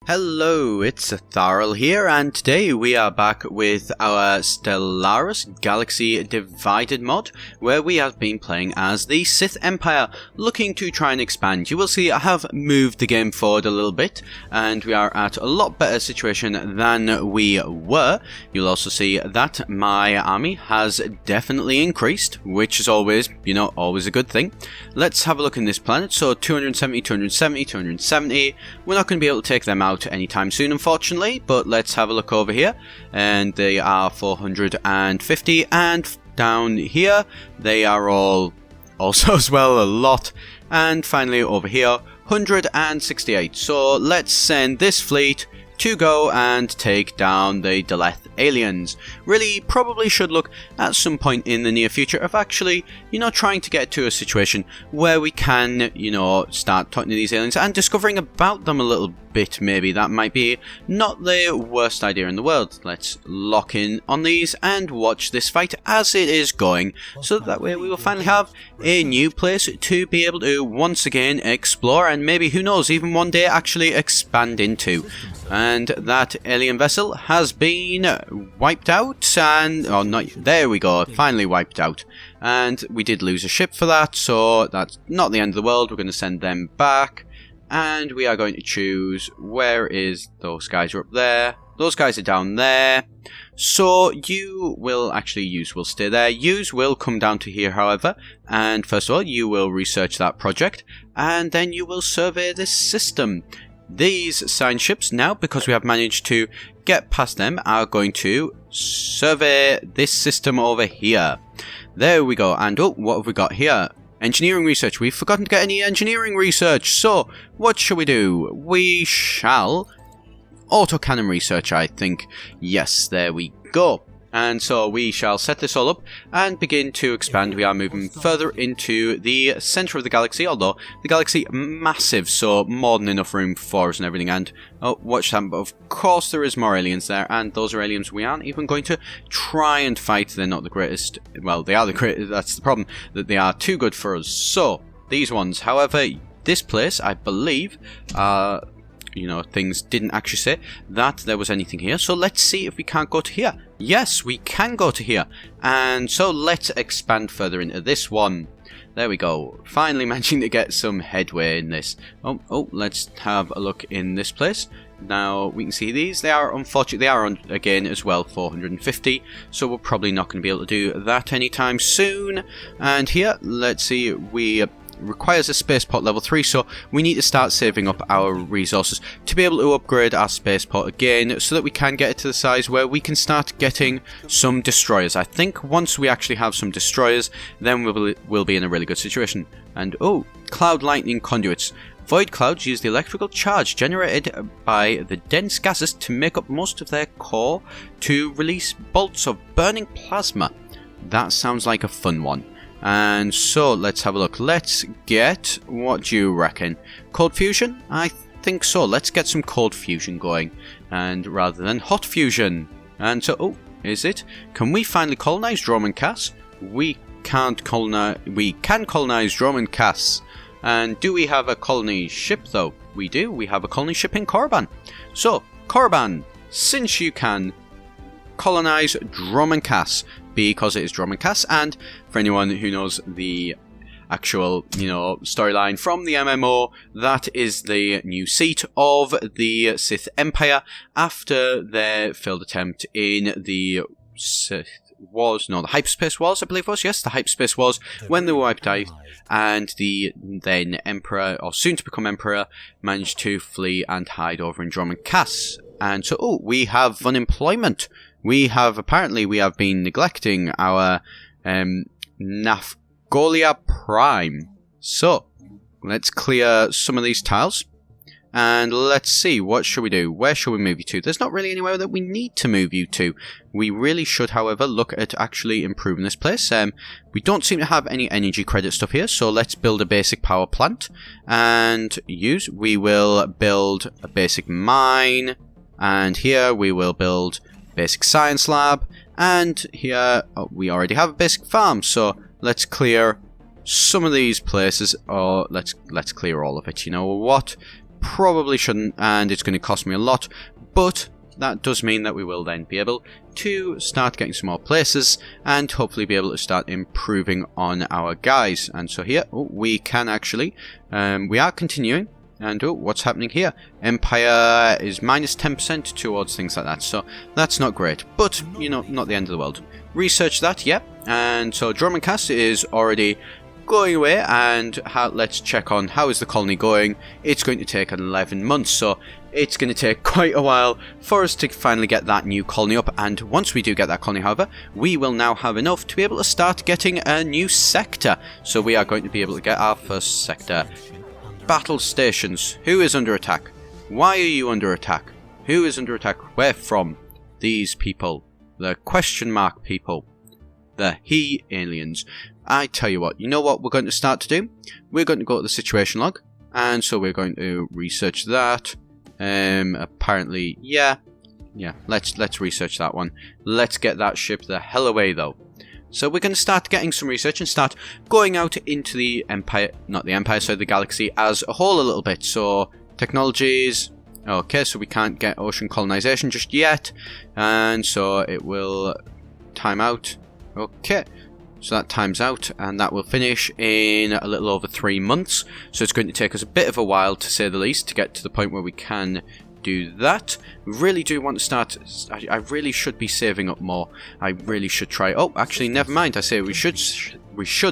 Hello, it's Etharal here, and today we are back with our Stellaris Galaxy Divided mod, where we have been playing as the Sith Empire, looking to try and expand. You will see I have moved the game forward a little bit, and we are at a lot better situation than we were. You'll also see that my army has definitely increased, which is always, always a good thing. Let's have a look in this planet. So 270, 270, 270. We're not going to be able to take them out anytime soon, unfortunately, but let's have a look over here, and they are 450, and down here they are all also as well a lot, and finally over here 168. So let's send this fleet to go and take down the Deleth aliens. Really probably should look at some point in the near future of actually, trying to get to a situation where we can, start talking to these aliens and discovering about them a little bit. Maybe that might be not the worst idea in the world. Let's lock in on these and watch this fight as it is going, so that way we will finally have a new place to be able to once again explore, and maybe, who knows, even one day actually expand into. And that alien vessel has been wiped out, and there we go, finally wiped out. And we did lose a ship for that, so that's not the end of the world. We're going to send them back, and we are going to choose, where is those guys? Are up there, those guys are down there. So you will stay there. Yous will come down to here, however, and first of all you will research that project, and then you will survey this system. These science ships now, because we have managed to get past them, are going to survey this system over here. There we go. And what have we got here? Engineering research. We've forgotten to get any engineering research. So what shall we do? We shall autocannon research, I think. Yes, there we go. And so we shall set this all up and begin to expand. We are moving further into the center of the galaxy, although the galaxy massive, so more than enough room for us and everything. And watch that, but of course there is more aliens there, and those are aliens we aren't even going to try and fight. They're not the greatest. Well, they are the greatest. That's the problem, that they are too good for us. So these ones, however, this place, I believe, things didn't actually say that there was anything here. So let's see if we can't go to here. Yes, we can go to here. And so let's expand further into this one. There we go. Finally managing to get some headway in this. Let's have a look in this place. Now we can see these. They are, unfortunately, they are on again as well 450. So we're probably not going to be able to do that anytime soon. And here, let's see, we requires a spacepot level 3, so we need to start saving up our resources to be able to upgrade our spacepot again, so that we can get it to the size where we can start getting some destroyers. I think once we actually have some destroyers, then we'll be in a really good situation. And cloud lightning conduits. Void clouds use the electrical charge generated by the dense gases to make up most of their core to release bolts of burning plasma. That sounds like a fun one. And so let's have a look. Let's get, what do you reckon? Cold fusion? I think so. Let's get some cold fusion going, and rather than hot fusion. And so, is it? Can we finally colonize Droman Cass? We can't colonize. We can colonize Droman Cass. And do we have a colony ship though? We do. We have a colony ship in Korriban. So Korriban, since you can colonize Droman Cass, because it is Droman Cass, and for anyone who knows the actual, storyline from the MMO, that is the new seat of the Sith Empire after their failed attempt in the Sith Wars, the Hyperspace Wars, I believe it was, yes, the Hyperspace Wars, when they were wiped out, and the then Emperor, or soon to become Emperor, managed to flee and hide over in Droman Cass. And so, we have unemployment. We have been neglecting our Nafgolia Prime. So let's clear some of these tiles, and let's see, what should we do? Where should we move you to? There's not really anywhere that we need to move you to. We really should, however, look at actually improving this place. We don't seem to have any energy credit stuff here, so let's build a basic power plant and we will build a basic mine, and here we will build basic science lab, and here we already have a basic farm. So let's clear some of these places, or let's clear all of it. You know what? probably shouldn't, and it's going to cost me a lot, but that does mean that we will then be able to start getting some more places and hopefully be able to start improving on our guys. And so here, we can actually, we are continuing. And what's happening here? Empire is minus 10% towards things like that, so that's not great. But, you know, not the end of the world. Research that, yep. And so Dromancast is already going away, and let's check on how is the colony going. It's going to take 11 months, so it's going to take quite a while for us to finally get that new colony up. And once we do get that colony, however, we will now have enough to be able to start getting a new sector. So we are going to be able to get our first sector. Battle stations. Who is under attack? Why are you under attack? Who is under attack? Where from? These people. The question mark people. The he aliens. I tell you what, you know what we're going to start to do? We're going to go to the situation log, and so we're going to research that. Apparently, yeah, let's research that one. Let's get that ship the hell away though. So we're going to start getting some research and start going out into the Empire, not the Empire, so the galaxy as a whole a little bit. So technologies, okay, so we can't get ocean colonization just yet, and so it will time out. Okay, so that times out, and that will finish in a little over 3 months. So it's going to take us a bit of a while, to say the least, to get to the point where we can do that. Really do want to start. I really should be saving up more. I really should try. Oh, actually, never mind. I say we should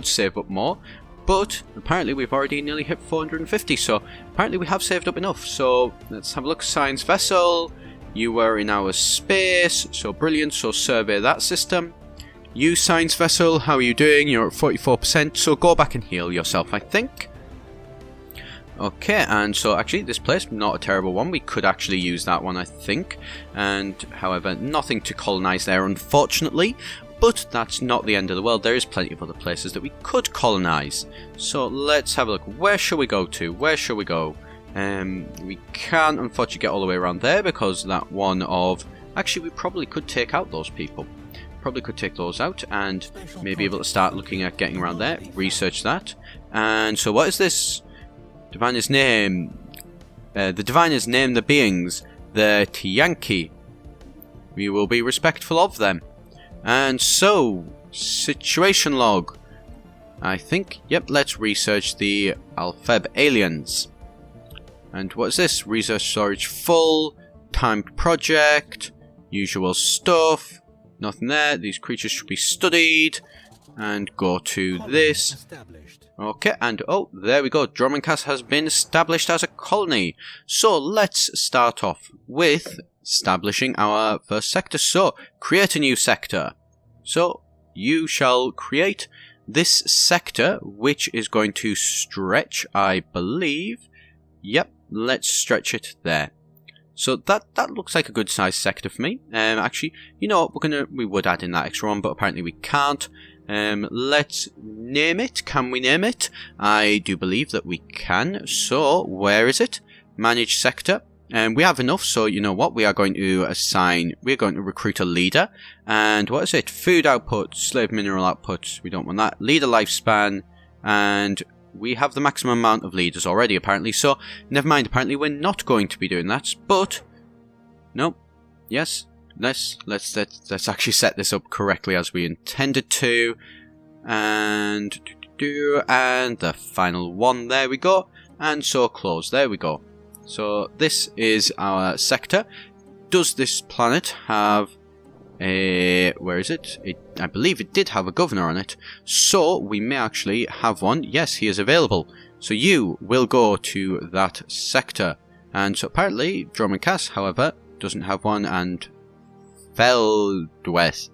save up more, but apparently we've already nearly hit 450. So apparently we have saved up enough. So let's have a look. Science vessel. You were in our space. So brilliant. So survey that system. You science vessel, how are you doing? You're at 44%. So go back and heal yourself, I think. Okay, and so actually this place, not a terrible one. We could actually use that one, I think. And however, nothing to colonize there, unfortunately. But that's not the end of the world. There is plenty of other places that we could colonize. So let's have a look. Where shall we go to? Where shall we go? We can't unfortunately get all the way around there because that one of... Actually, we probably could take out those people. Probably could take those out and maybe able to start looking at getting around there. Research that. And so what is this? Diviner's name. The diviners name the beings the Tiyanki. We will be respectful of them. And so, situation log. I think, yep, let's research the Alpheb aliens. And what is this? Research storage full. Timed project. Usual stuff. Nothing there. These creatures should be studied. And go to this. Okay, and oh, there we go. Dromancast has been established as a colony. So let's start off with establishing our first sector. So, create a new sector. So, you shall create this sector, which is going to stretch, I believe. Yep, let's stretch it there. So that looks like a good size sector for me. Actually, you know what, we would add in that extra one, but apparently we can't. Let's name it. Can we name it? I do believe that we can. So, where is it? Manage sector. We have enough, so you know what? We are going to we're going to recruit a leader. And what is it? Food output, slave mineral output. We don't want that. Leader lifespan. And we have the maximum amount of leaders already, apparently. So, never mind. Apparently, we're not going to be doing that. But, no. Yes. Let's actually set this up correctly as we intended to. And the final one. There we go. And so close. There we go. So this is our sector. Does this planet have a... where is it? I believe it did have a governor on it. So we may actually have one. Yes, he is available. So you will go to that sector. And so apparently Dromancast, however, doesn't have one, and Feldwest.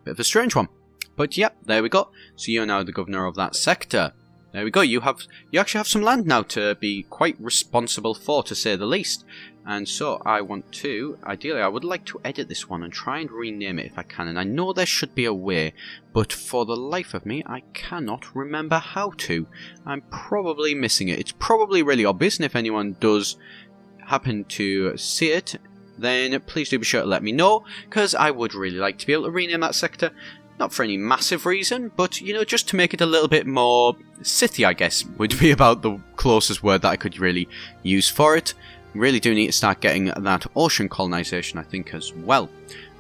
Bit of a strange one. But yep, there we go. So you're now the governor of that sector. There we go. You actually have some land now to be quite responsible for, to say the least. And so I want to, ideally I would like to edit this one and try and rename it if I can. And I know there should be a way, but for the life of me, I cannot remember how to. I'm probably missing it. It's probably really obvious, and if anyone does happen to see it, then please do be sure to let me know, because I would really like to be able to rename that sector. Not for any massive reason, but, you know, just to make it a little bit more Sithy, I guess, would be about the closest word that I could really use for it. Really do need to start getting that ocean colonization, I think, as well.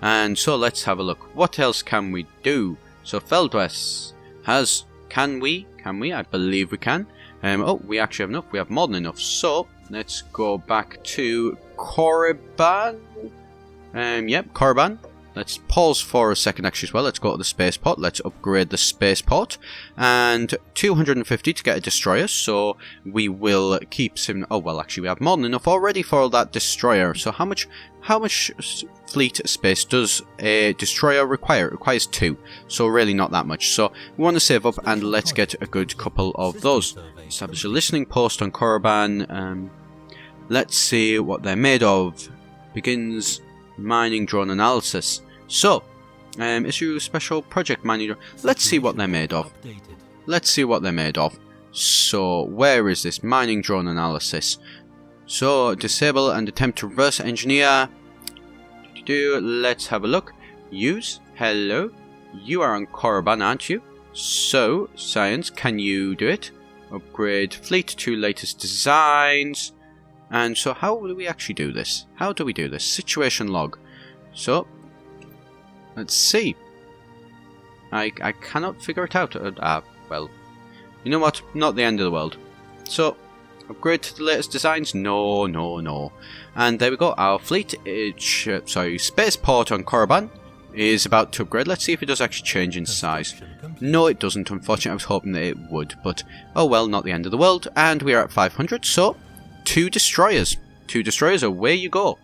And so let's have a look. What else can we do? So Feldwes has... Can we? I believe we can. Oh, we actually have enough. We have more than enough. So let's go back to Korriban. Yep, Korriban. Let's pause for a second actually as well. Let's go to the spaceport. Let's upgrade the spaceport. And 250 to get a destroyer. So we will keep some... Oh, well, actually, we have more than enough already for that destroyer. So how much fleet space does a destroyer require? It requires 2. So really not that much. So we want to save up and let's get a good couple of those. Establish a listening post on Korriban. Let's see what they're made of. Begins mining drone analysis. So, issue special project manager. Let's see what they're made of. Let's see what they're made of. So, where is this mining drone analysis? So, disable and attempt to reverse engineer. Let's have a look. Use. Hello. You are on Korriban, aren't you? So, science, can you do it? Upgrade fleet to latest designs. And so how do we actually do this? How do we do this? Situation log. So, let's see. I cannot figure it out. Well, you know what? Not the end of the world. So, upgrade to the latest designs? No. And there we go. Our fleet, spaceport on Korriban is about to upgrade. Let's see if it does actually change in size. No, it doesn't. Unfortunately, I was hoping that it would. But, oh well, not the end of the world. And we are at 500, so... 2 destroyers. 2 destroyers, away you go.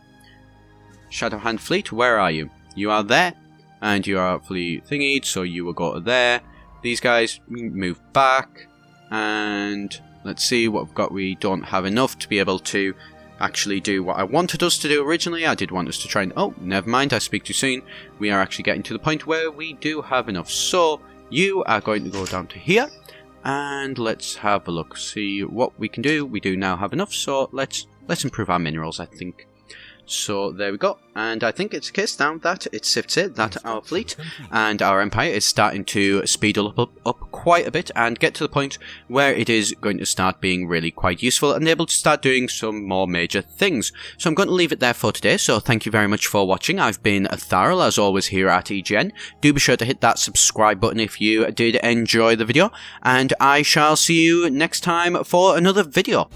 Shadowhand Fleet, where are you? You are there. And you are fully thingied, so you will go to there. These guys move back. And let's see what we've got. We don't have enough to be able to actually do what I wanted us to do originally. I did want us to try and... Oh, never mind, I speak too soon. We are actually getting to the point where we do have enough. So, you are going to go down to here. And let's have a look, see what we can do. We do now have enough, so let's improve our minerals, I think. So there we go, and I think it's a case now that it's safe to say that our fleet and our empire is starting to speed up quite a bit and get to the point where it is going to start being really quite useful and able to start doing some more major things. So I'm going to leave it there for today, so thank you very much for watching. I've been Etharal, as always, here at EGN. Do be sure to hit that subscribe button if you did enjoy the video, and I shall see you next time for another video.